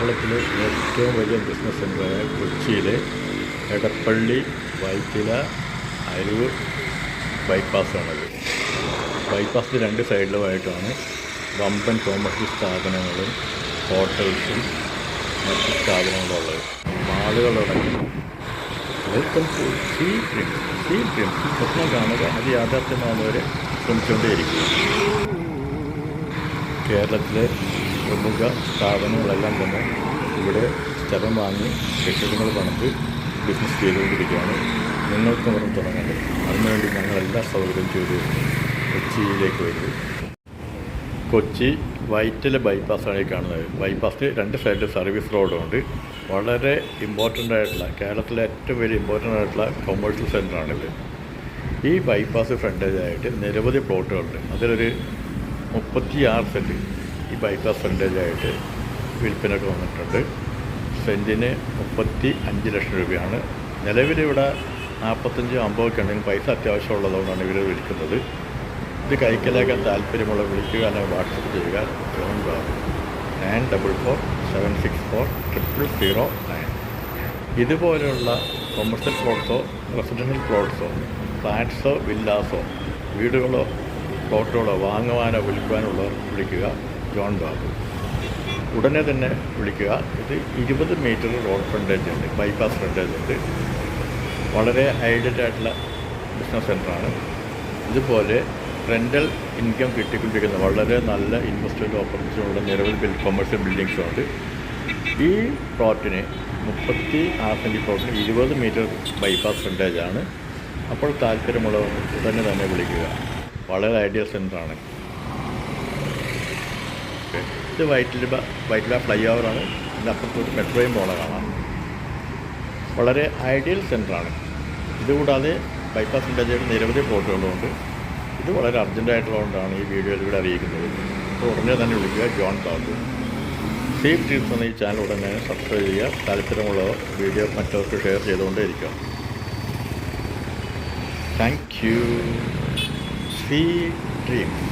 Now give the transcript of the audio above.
കേരളത്തിലെ ഏറ്റവും വലിയ ബിസിനസ് സെൻ്ററായ കൊച്ചിയിലെ എടപ്പള്ളി വൈറ്റില അരൂർ ബൈപ്പാസാണത്. ബൈപ്പാസിൻ്റെ രണ്ട് സൈഡിലുമായിട്ടാണ് വമ്പൻ കൊമേഴ്ഷ്യൽ സ്ഥാപനങ്ങളും ഹോട്ടൽസും മറ്റ് സ്ഥാപനങ്ങളുള്ളത്. മാളുകളടങ്ങി welcome to Sea Dreams. Sea Dreams സ്വപ്നം കാണുക, അത് യാഥാർത്ഥ്യമാകുന്നവരെ ശ്രമിച്ചുകൊണ്ടേയിരിക്കും. കേരളത്തിലെ പ്രമുഖ സ്ഥാപനങ്ങളെല്ലാം തന്നെ ഇവിടെ സ്ഥലം വാങ്ങി കെട്ടിടങ്ങൾ പണിത് ബിസിനസ് ചെയ്തുകൊണ്ടിരിക്കുകയാണ്. നിങ്ങൾക്ക് അവരും തുടങ്ങേണ്ടത്. അതിനുവേണ്ടി ഞങ്ങൾ എല്ലാ സൗകര്യവും ചെയ്തു കൊച്ചിയിലേക്ക് വരും. കൊച്ചി വൈറ്റില ബൈപ്പാസാണ് ഈ കാണുന്നത്. ബൈപ്പാസിന് രണ്ട് സൈഡിൽ സർവീസ് റോഡുണ്ട്. വളരെ ഇമ്പോർട്ടൻ്റ് ആയിട്ടുള്ള, കേരളത്തിലെ ഏറ്റവും വലിയ ഇമ്പോർട്ടൻ്റ് ആയിട്ടുള്ള കൊമേഴ്ഷ്യൽ സെൻ്ററാണിത്. ഈ ബൈപ്പാസ് ഫ്രണ്ടേജായിട്ട് നിരവധി പ്ലോട്ടുകളുണ്ട്. അതിലൊരു 36 സെൻറ്റ് ഈ ബൈപ്പാസ് ഫ്രണ്ടേജായിട്ട് വിൽപ്പനയ്ക്ക് വന്നിട്ടുണ്ട്. സെൻറ്റിന് 35 ലക്ഷം രൂപയാണ്. നിലവിലിവിടെ 45-50 ഒക്കെ ഉണ്ടെങ്കിൽ പൈസ അത്യാവശ്യമുള്ളതുകൊണ്ടാണ് ഇവർ വിൽക്കുന്നത്. ഇത് കൈക്കലാക്കാൻ താല്പര്യമുള്ള വിളിക്കുക, അല്ലെങ്കിൽ വാട്സപ്പ് ചെയ്യുക. ജോൺ ബാബു 9476400009. ഇതുപോലെയുള്ള കൊമേഴ്ഷ്യൽ പ്ലോട്ട്സോ റെസിഡൻഷ്യൽ പ്ലോട്ട്സോ ഫ്ലാറ്റ്സോ വില്ലാസോ വീടുകളോ പ്ലോട്ടുകളോ വാങ്ങുവാനോ വിൽക്കുവാനുള്ളവർ വിളിക്കുക ജോൺ ബാബു. ഉടനെ തന്നെ വിളിക്കുക. ഇത് 20 മീറ്റർ റോഡ് ഫ്രണ്ടേജ് ഉണ്ട്, ബൈപ്പാസ് ഫ്രണ്ടേജ് ഉണ്ട്. വളരെ ഹൈലൈറ്റ് ആയിട്ടുള്ള ബിസിനസ് സെൻ്ററാണ്. ഇതുപോലെ റെൻ്റൽ ഇൻകം കിട്ടിക്കൊണ്ടിരിക്കുന്ന വളരെ നല്ല ഇൻവെസ്റ്റ്മെൻറ്റ് ഓപ്പർച്യൂണിറ്റിയുള്ള നിരവധി കൊമേഴ്ഷ്യൽ ബിൽഡിങ്സും ഉണ്ട്. ഈ പ്ലോട്ടിന് 36 സെൻറ്റ് പ്ലോട്ടിന് 20 മീറ്റർ ബൈപ്പാസ് ഫ്രണ്ടേജാണ്. അപ്പോൾ താല്പര്യമുള്ളവർ തന്നെ വിളിക്കുക. വളരെ ഐഡിയൽ സെൻ്ററാണ്. ഇത് വൈറ്റില ഫ്ലൈ ഓവറാണ്. ഇതിൻ്റെ അപ്പുറത്തോട്ട് മെട്രോയും പോണ കാണാം. വളരെ ഐഡിയൽ സെൻ്ററാണ്. ഇതുകൂടാതെ ബൈപ്പാസ് ഫ്രണ്ടേജായിട്ട് നിരവധി പ്ലോട്ടുകളുണ്ട്. ഇത് വളരെ അർജൻറ്റായിട്ടുള്ളതുകൊണ്ടാണ് ഈ വീഡിയോയിലൂടെ അറിയിക്കുന്നത്. അപ്പോൾ ഉടനെ തന്നെ വിളിക്കുക ജോൺ ബാബു. സേഫ് ഡ്രീംസ് എന്ന ഈ ചാനൽ ഉടനെ സബ്സ്ക്രൈബ് ചെയ്യുക. താല്പര്യമുള്ളവർ വീഡിയോ മറ്റവർക്ക് ഷെയർ ചെയ്തുകൊണ്ടേ ഇരിക്കുക. Thank you. See dreams.